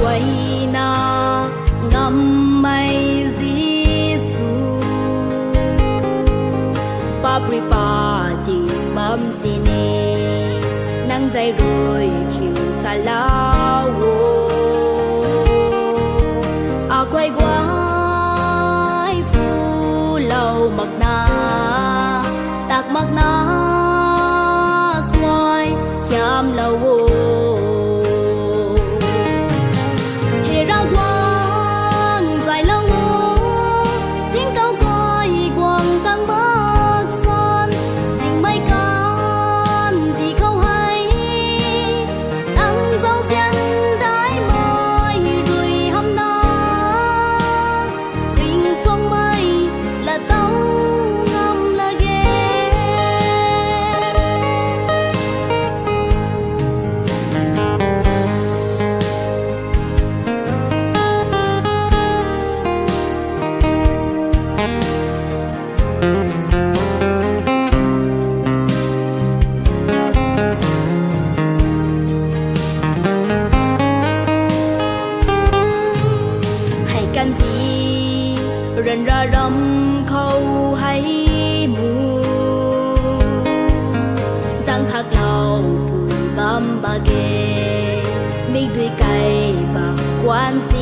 quay na ngắm mây Giêsu Papri pa ti bam sini nang dai rồi khiu ta lao a quay quay phu lâu mặc na tak mặc na xoay yam lâu rần ra râm khâu hay mù chẳng thác lâu bùi băm bà ghê mình đuôi cày bà quan si